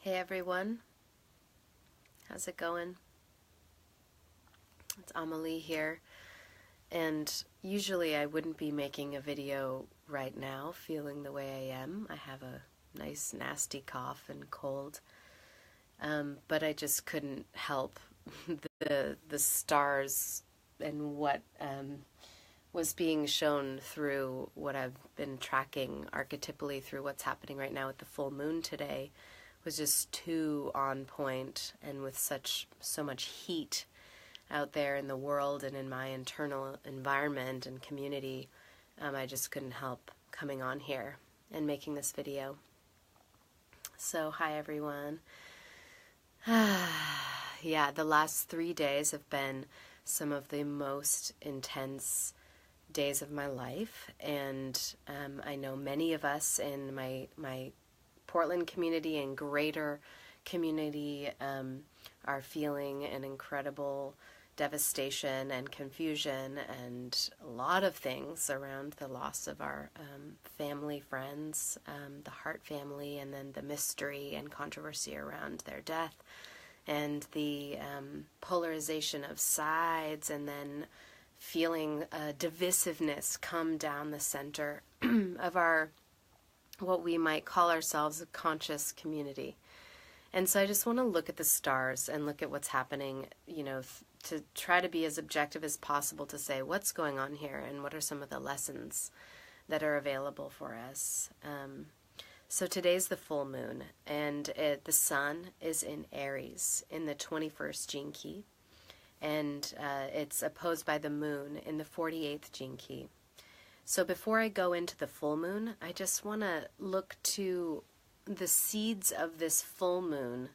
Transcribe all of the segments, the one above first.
Hey everyone, how's it going? It's Amelie here, and usually I wouldn't be making a video right now feeling the way I am. I have a nice nasty cough and cold, but I just couldn't help the stars and what was being shown through what I've been tracking archetypally through what's happening right now with the full moon today was just too on point, and with so much heat out there in the world and in my internal environment and community, I just couldn't help coming on here and making this video. So hi everyone. Yeah, the last 3 days have been some of the most intense days of my life, and I know many of us in my Portland community and greater community are feeling an incredible devastation and confusion and a lot of things around the loss of our family, friends, the Hart family, and then the mystery and controversy around their death, and the polarization of sides, and then feeling divisiveness come down the center of our what we might call ourselves a conscious community. And so I just want to look at the stars and look at what's happening, to try to be as objective as possible to say what's going on here and what are some of the lessons that are available for us. So today's the full moon, and the sun is in Aries in the 21st gene key, and it's opposed by the moon in the 48th gene key. So before I go into the full moon, I just want to look to the seeds of this full moon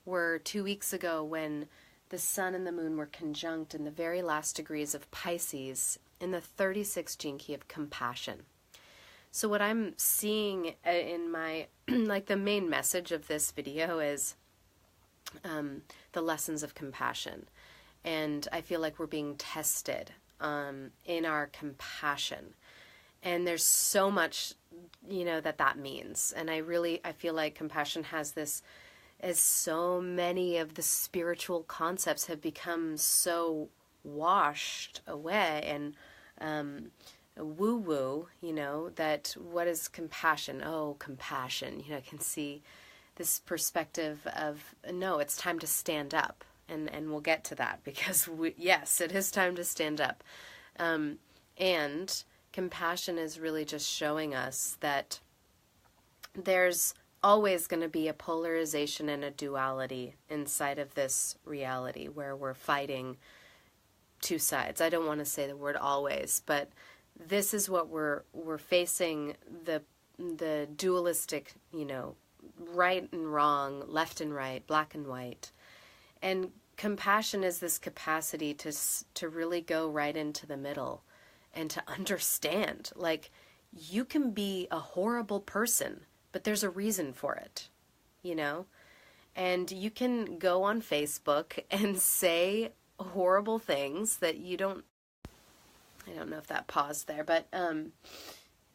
were 2 weeks ago when the sun and the moon were conjunct in the very last degrees of Pisces in the 36th gene key of compassion. So what I'm seeing in my, the main message of this video is the lessons of compassion. And I feel like we're being tested in our compassion. And there's so much, that means. And I feel like compassion has this, as so many of the spiritual concepts have become so washed away and woo-woo, that what is compassion? Oh, compassion. I can see this perspective of, no, it's time to stand up. And we'll get to that because, yes, it is time to stand up. And compassion is really just showing us that there's always going to be a polarization and a duality inside of this reality where we're fighting two sides. I don't want to say the word always, but this is what we're facing, the dualistic, right and wrong, left and right, black and white. And compassion is this capacity to really go right into the middle and to understand, you can be a horrible person, but there's a reason for it, and you can go on Facebook and say horrible things that I don't know if that paused there, but,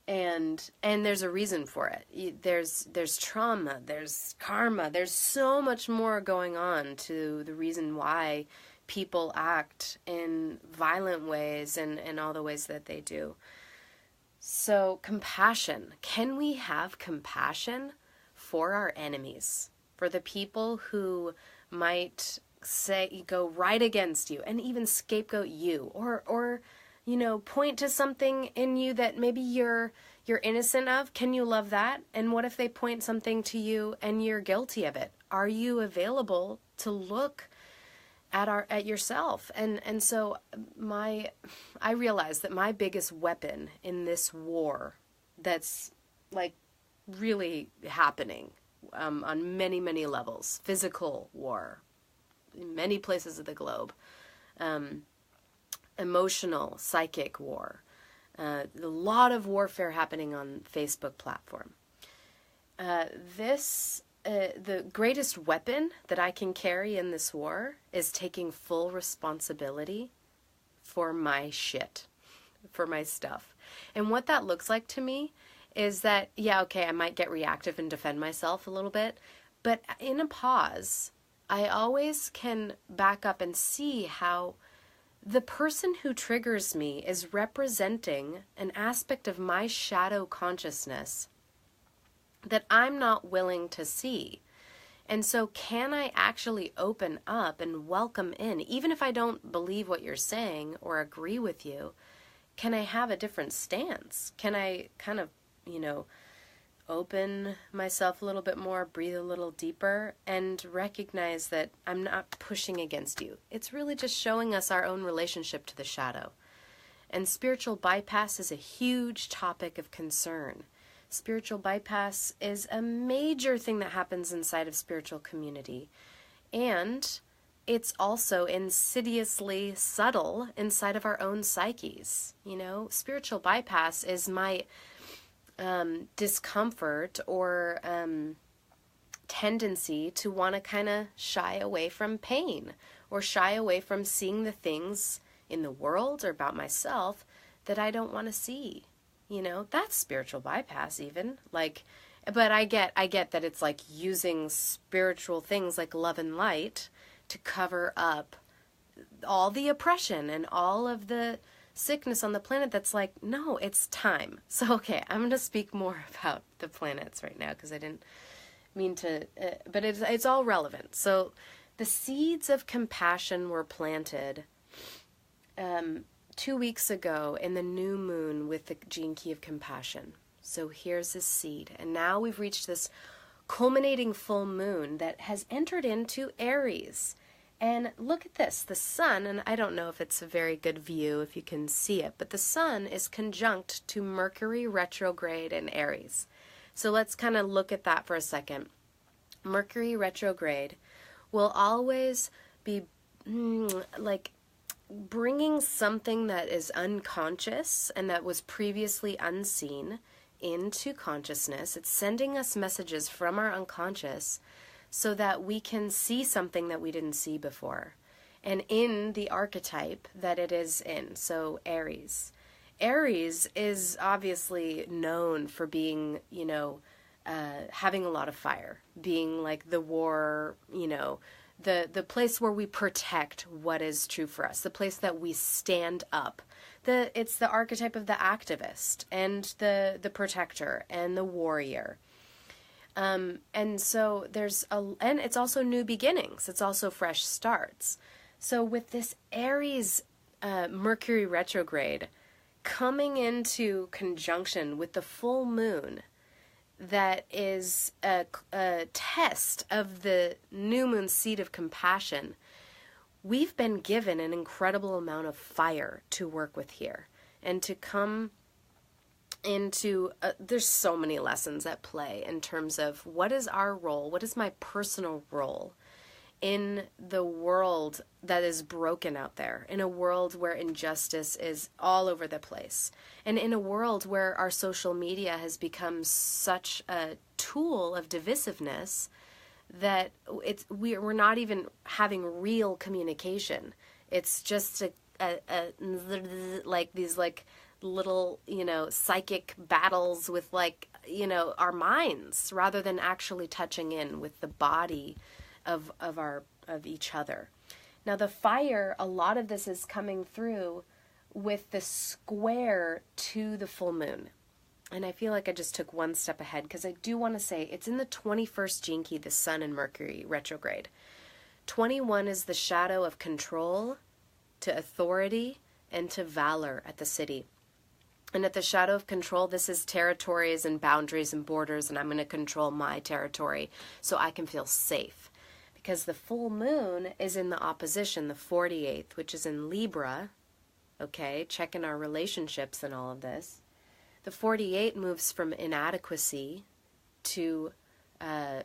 and there's a reason for it. There's trauma, there's karma, there's so much more going on to the reason why people act in violent ways and all the ways that they do. So compassion. Can we have compassion for our enemies? For the people who might go right against you and even scapegoat you or point to something in you that maybe you're innocent of? Can you love that? And what if they point something to you and you're guilty of it? Are you available to look at yourself? And so I realized that my biggest weapon in this war that's really happening on many, many levels, physical war in many places of the globe, emotional, psychic war, a lot of warfare happening on Facebook platform. The greatest weapon that I can carry in this war is taking full responsibility for my shit, for my stuff. And what that looks like to me is that, yeah, okay, I might get reactive and defend myself a little bit, But in a pause, I always can back up and see how the person who triggers me is representing an aspect of my shadow consciousness that I'm not willing to see. And so can I actually open up and welcome in, even if I don't believe what you're saying or agree with you, can I have a different stance? Can I kind of, open myself a little bit more, breathe a little deeper, and recognize that I'm not pushing against you. It's really just showing us our own relationship to the shadow. And spiritual bypass is a huge topic of concern. Spiritual bypass is a major thing that happens inside of spiritual community. And it's also insidiously subtle inside of our own psyches. Spiritual bypass is my discomfort or tendency to want to kind of shy away from pain or shy away from seeing the things in the world or about myself that I don't want to see. That's spiritual bypass even. But I get that it's like using spiritual things like love and light to cover up all the oppression and all of the sickness on the planet. That's like, no, it's time. So, okay, I'm going to speak more about the planets right now because I didn't mean to, but it's all relevant. So the seeds of compassion were planted 2 weeks ago in the new moon with the gene key of compassion. So here's this seed. And now we've reached this culminating full moon that has entered into Aries. And look at this, the sun, and I don't know if it's a very good view if you can see it, but the sun is conjunct to Mercury retrograde in Aries. So let's kind of look at that for a second. Mercury retrograde will always be like bringing something that is unconscious and that was previously unseen into consciousness. It's sending us messages from our unconscious so that we can see something that we didn't see before. And in the archetype that it is in, so Aries. Aries is obviously known for being, having a lot of fire, being like the war, the place where we protect what is true for us, the place that we stand up. It's the archetype of the activist and the protector and the warrior. And so and it's also new beginnings. It's also fresh starts. So with this Aries Mercury retrograde coming into conjunction with the full moon, that is a test of the new moon seed of compassion, we've been given an incredible amount of fire to work with here and to come into, there's so many lessons at play in terms of what is our role, what is my personal role in the world that is broken out there, in a world where injustice is all over the place, and in a world where our social media has become such a tool of divisiveness that we're not even having real communication. It's just like these little, psychic battles with our minds rather than actually touching in with the body of each other. Now the fire, a lot of this is coming through with the square to the full moon. And I feel like I just took one step ahead because I do want to say it's in the 21st gene key, the Sun and Mercury retrograde. 21 is the shadow of control to authority and to valor at the city. And at the shadow of control, this is territories and boundaries and borders, and I'm going to control my territory so I can feel safe. Because the full moon is in the opposition, the 48th, which is in Libra, okay, checking our relationships and all of this. The 48 moves from inadequacy to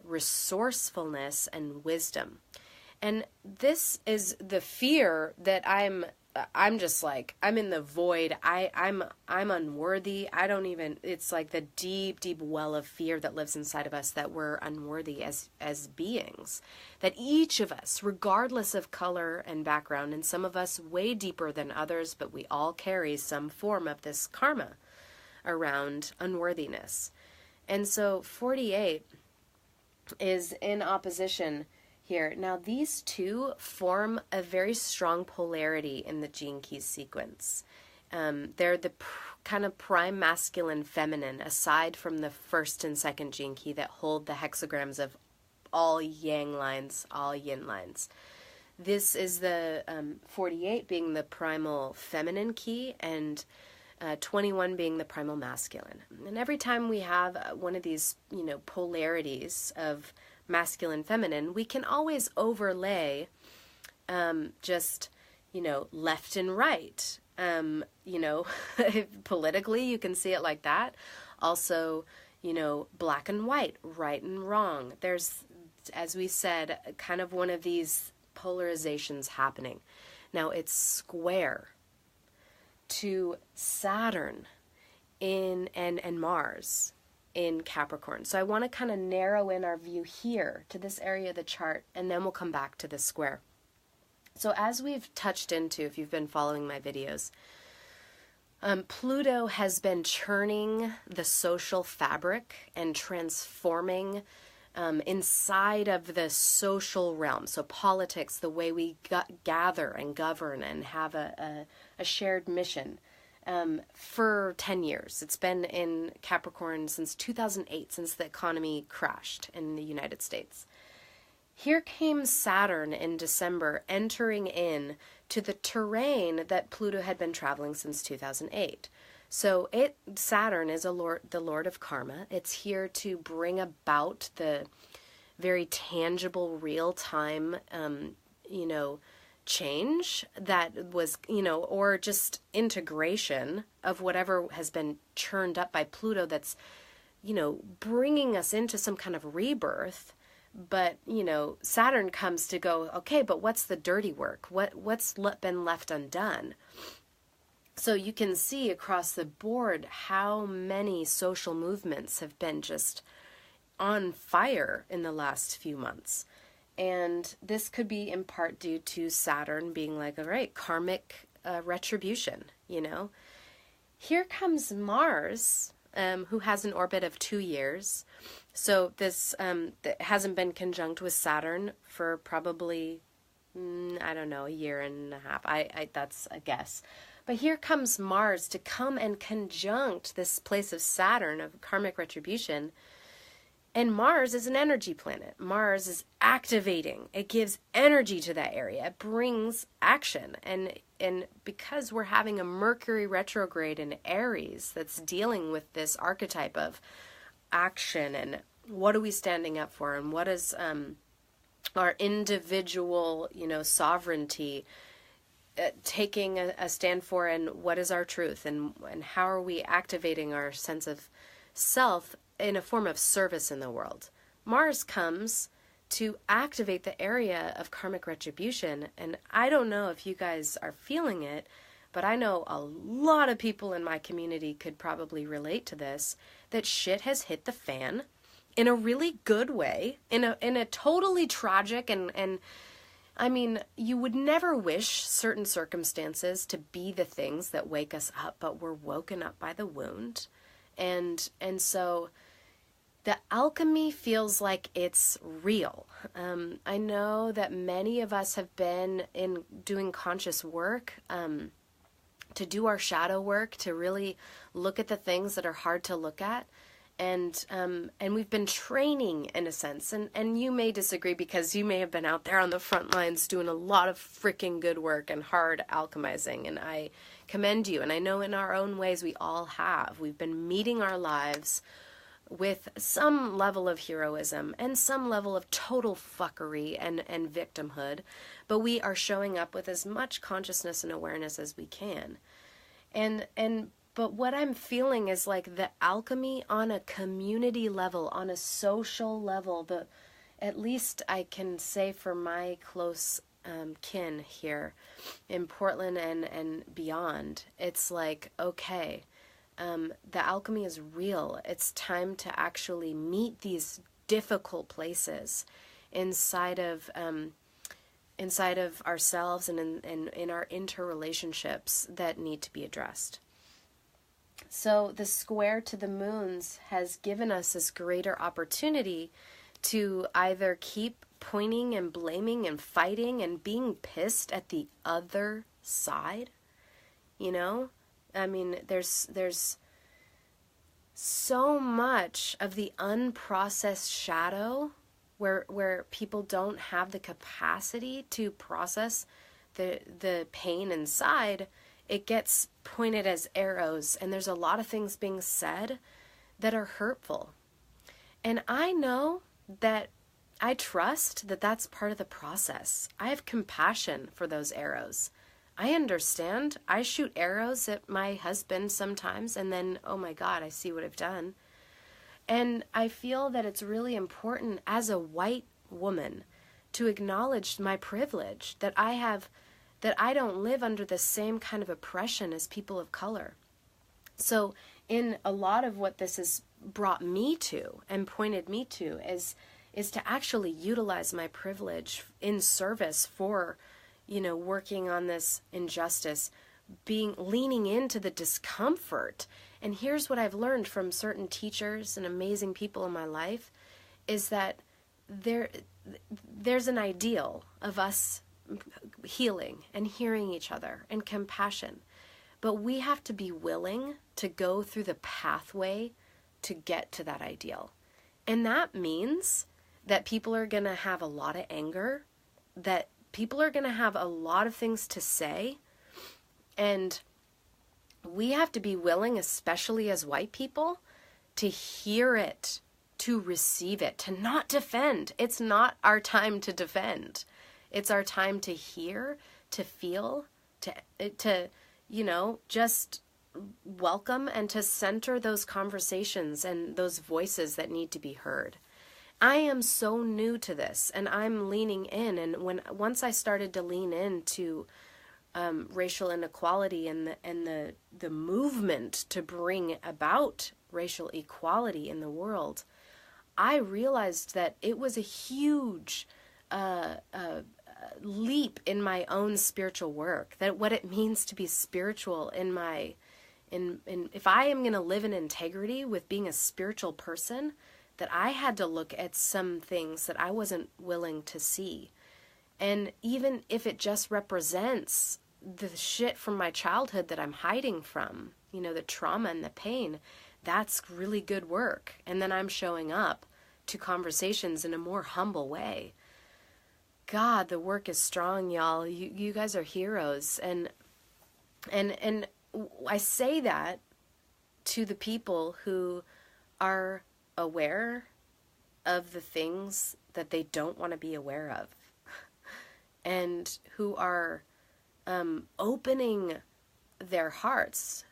resourcefulness and wisdom. And this is the fear that I'm just like, I'm in the void. I'm unworthy. It's like the deep, deep well of fear that lives inside of us that we're unworthy as beings. That each of us, regardless of color and background, and some of us way deeper than others, but we all carry some form of this karma around unworthiness. And so 48 is in opposition here. Now, these two form a very strong polarity in the gene keys sequence. They're the kind of prime masculine feminine, aside from the first and second gene key that hold the hexagrams of all yang lines, all yin lines. This is the 48 being the primal feminine key, and 21 being the primal masculine. And every time we have one of these, polarities of masculine, feminine, we can always overlay just, left and right. Politically, you can see it like that. Also, black and white, right and wrong. There's, as we said, kind of one of these polarizations happening. Now, it's square to Saturn and Mars in Capricorn. So I want to kind of narrow in our view here to this area of the chart, and then we'll come back to the square. So as we've touched into, if you've been following my videos, Pluto has been churning the social fabric and transforming inside of the social realm. So politics, the way we gather and govern and have a shared mission for 10 years. It's been in Capricorn since 2008, since the economy crashed in the United States. Here came Saturn in December, entering in to the terrain that Pluto had been traveling since 2008. So Saturn is the Lord of Karma. It's here to bring about the very tangible, real-time, change that was, or just integration of whatever has been churned up by Pluto that's, bringing us into some kind of rebirth. But, Saturn comes to go, okay, but what's the dirty work? What's been left undone? So you can see across the board how many social movements have been just on fire in the last few months. And this could be in part due to Saturn being like, all right, karmic retribution, Here comes Mars, who has an orbit of 2 years. So this hasn't been conjunct with Saturn for probably, a year and a half. That's a guess. But here comes Mars to come and conjunct this place of Saturn, of karmic retribution. And Mars is an energy planet. Mars is activating. It gives energy to that area. It brings action. And because we're having a Mercury retrograde in Aries that's dealing with this archetype of action and what are we standing up for and what is our individual, sovereignty taking a stand for, and what is our truth, and how are we activating our sense of self in a form of service in the world. Mars comes to activate the area of karmic retribution, and I don't know if you guys are feeling it, but I know a lot of people in my community could probably relate to this, that shit has hit the fan in a really good way, in a totally tragic and I mean, you would never wish certain circumstances to be the things that wake us up, but we're woken up by the wound. And so the alchemy feels like it's real. I know that many of us have been in doing conscious work, to do our shadow work, to really look at the things that are hard to look at. And we've been training in a sense, and you may disagree because you may have been out there on the front lines doing a lot of freaking good work and hard alchemizing, and I commend you. And I know in our own ways we all have. We've been meeting our lives with some level of heroism and some level of total fuckery and victimhood, but we are showing up with as much consciousness and awareness as we can. But what I'm feeling is like the alchemy on a community level, on a social level, at least I can say for my close kin here in Portland and beyond, it's like, okay, the alchemy is real. It's time to actually meet these difficult places inside of ourselves and in our interrelationships that need to be addressed. So the square to the moons has given us this greater opportunity to either keep pointing and blaming and fighting and being pissed at the other side. You know? I mean, there's so much of the unprocessed shadow where people don't have the capacity to process the pain inside. It gets pointed as arrows, and there's a lot of things being said that are hurtful. And I know that I trust that that's part of the process. I have compassion for those arrows. I understand. I shoot arrows at my husband sometimes, and then, oh my God, I see what I've done. And I feel that it's really important as a white woman to acknowledge my privilege, that I don't live under the same kind of oppression as people of color. So in a lot of what this has brought me to and pointed me to is to actually utilize my privilege in service for, working on this injustice, leaning into the discomfort. And here's what I've learned from certain teachers and amazing people in my life is that there's an ideal of us healing and hearing each other and compassion. But we have to be willing to go through the pathway to get to that ideal. And that means that people are going to have a lot of anger, that people are going to have a lot of things to say, and we have to be willing, especially as white people, to hear it, to receive it, to not defend. It's not our time to defend. It's our time to hear, to feel, to just welcome and to center those conversations and those voices that need to be heard. I am so new to this, and I'm leaning in. And once I started to lean into racial inequality and the movement to bring about racial equality in the world, I realized that it was a huge leap in my own spiritual work. That what it means to be spiritual in if I am going to live in integrity with being a spiritual person, that I had to look at some things that I wasn't willing to see. And even if it just represents the shit from my childhood that I'm hiding from, the trauma and the pain, that's really good work. And then I'm showing up to conversations in a more humble way. God, the work is strong, y'all. You guys are heroes. And I say that to the people who are aware of the things that they don't want to be aware of, and who are opening their hearts,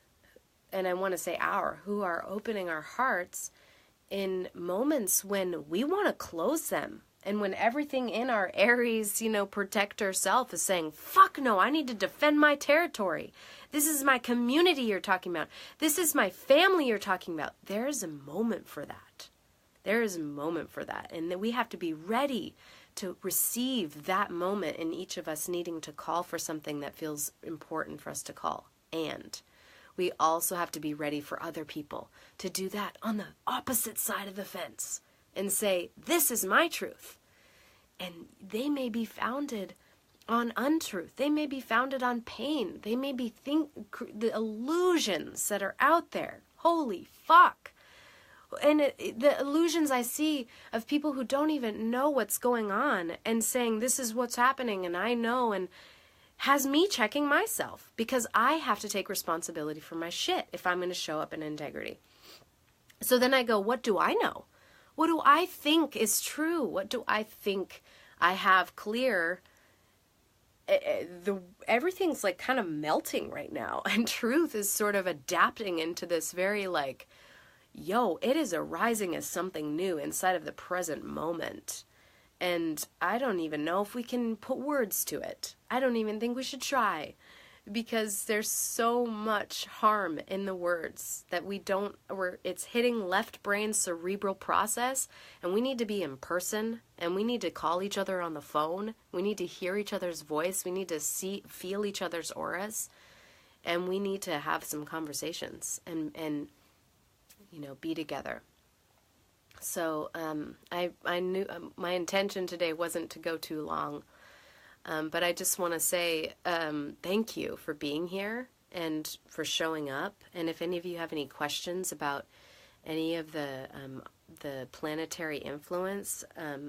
and I want to say who are opening our hearts in moments when we want to close them, and when everything in our Aries, protector self is saying, fuck no, I need to defend my territory. This is my community you're talking about. This is my family you're talking about. There's a moment for that. There is a moment for that. And that we have to be ready to receive that moment in each of us needing to call for something that feels important for us to call. And we also have to be ready for other people to do that on the opposite side of the fence and say, this is my truth. And they may be founded on untruth. They may be founded on pain. They may be the illusions that are out there. Holy fuck. And the illusions I see of people who don't even know what's going on and saying, this is what's happening and I know, and has me checking myself, because I have to take responsibility for my shit if I'm going to show up in integrity. So then I go, what do I know? What do I think is true? What do I think I have clear? Everything's like kind of melting right now, and truth is sort of adapting into this very like, yo, it is arising as something new inside of the present moment. And I don't even know if we can put words to it. I don't even think we should try, because there's so much harm in the words that it's hitting left brain cerebral process, and we need to be in person, and we need to call each other on the phone. We need to hear each other's voice. We need to feel each other's auras, and we need to have some conversations and be together. So I knew my intention today wasn't to go too long, but I just want to say thank you for being here and for showing up. And if any of you have any questions about any of the planetary influence,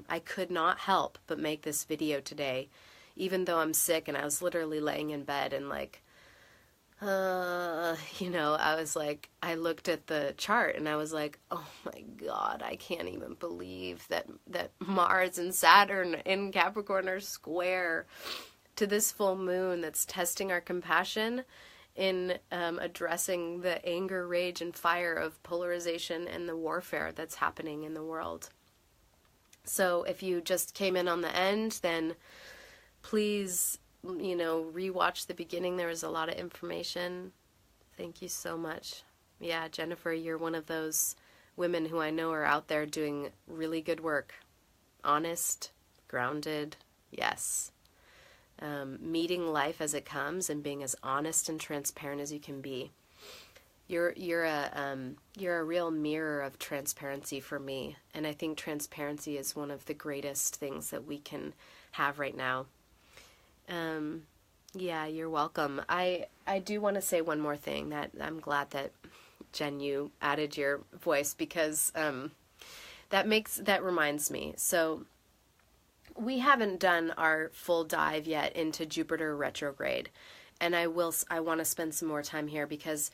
I could not help but make this video today, even though I'm sick and I was literally laying in bed and like, I was like, I looked at the chart and I was like, oh my God, I can't even believe that Mars and Saturn in Capricorn are square to this full moon that's testing our compassion in addressing the anger, rage, and fire of polarization and the warfare that's happening in the world. So if you just came in on the end, then please rewatch the beginning. There was a lot of information. Thank you so much. Yeah, Jennifer, you're one of those women who I know are out there doing really good work. Honest, grounded, yes. Meeting life as it comes and being as honest and transparent as you can be. You're a real mirror of transparency for me, and I think transparency is one of the greatest things that we can have right now. Yeah, you're welcome. I do want to say one more thing, that I'm glad that Jen, you added your voice, because that reminds me. So we haven't done our full dive yet into Jupiter retrograde, and I want to spend some more time here because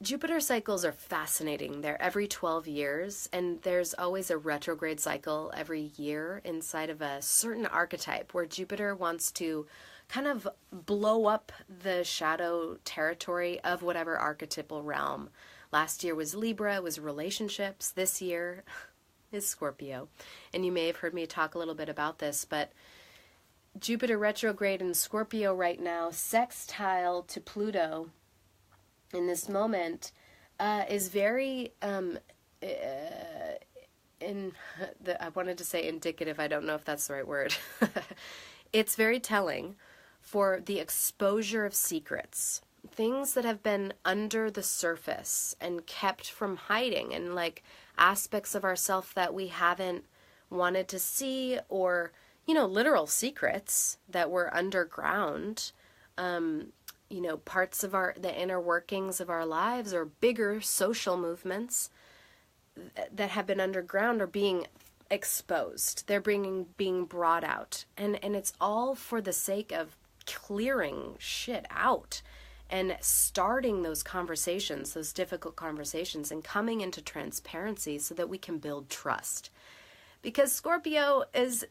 Jupiter cycles are fascinating. They're every 12 years, and there's always a retrograde cycle every year inside of a certain archetype where Jupiter wants to kind of blow up the shadow territory of whatever archetypal realm. Last year was Libra, it was relationships. This year is Scorpio. And you may have heard me talk a little bit about this, but Jupiter retrograde in Scorpio right now, sextile to Pluto in this moment, is very, I wanted to say indicative, I don't know if that's the right word. It's very telling for the exposure of secrets, things that have been under the surface and kept from hiding, and like aspects of ourselves that we haven't wanted to see, or, literal secrets that were underground, parts of the inner workings of our lives, or bigger social movements that have been underground are being exposed. They're being brought out. And it's all for the sake of clearing shit out and starting those conversations, those difficult conversations, and coming into transparency so that we can build trust. Because Scorpio is,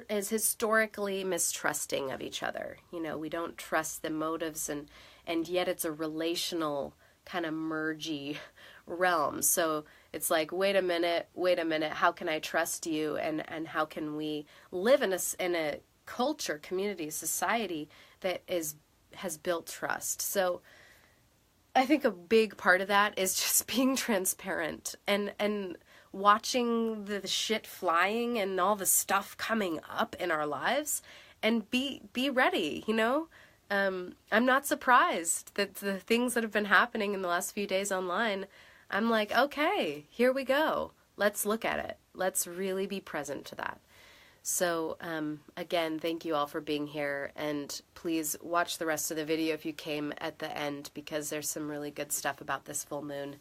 is historically mistrusting of each other. We don't trust the motives, and yet it's a relational kind of mergy realm. So it's like, wait a minute, how can I trust you? And how can we live in a culture, community, society that has built trust? So I think a big part of that is just being transparent and watching the shit flying and all the stuff coming up in our lives, and be ready, I'm not surprised that the things that have been happening in the last few days online, I'm like, okay, here we go. Let's look at it. Let's really be present to that. So, again, thank you all for being here, and please watch the rest of the video if you came at the end, because there's some really good stuff about this full moon.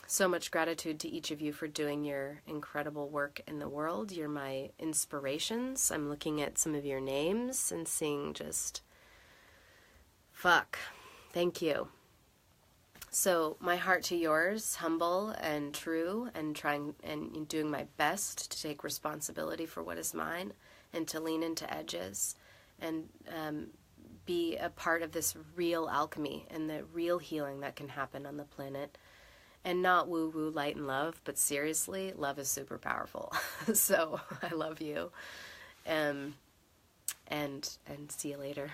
So much gratitude to each of you for doing your incredible work in the world. You're my inspirations. I'm looking at some of your names and seeing just, fuck, thank you. So my heart to yours, humble and true, and trying and doing my best to take responsibility for what is mine, and to lean into edges, and be a part of this real alchemy and the real healing that can happen on the planet. And not woo-woo, light and love, but seriously, love is super powerful. So I love you, and see you later.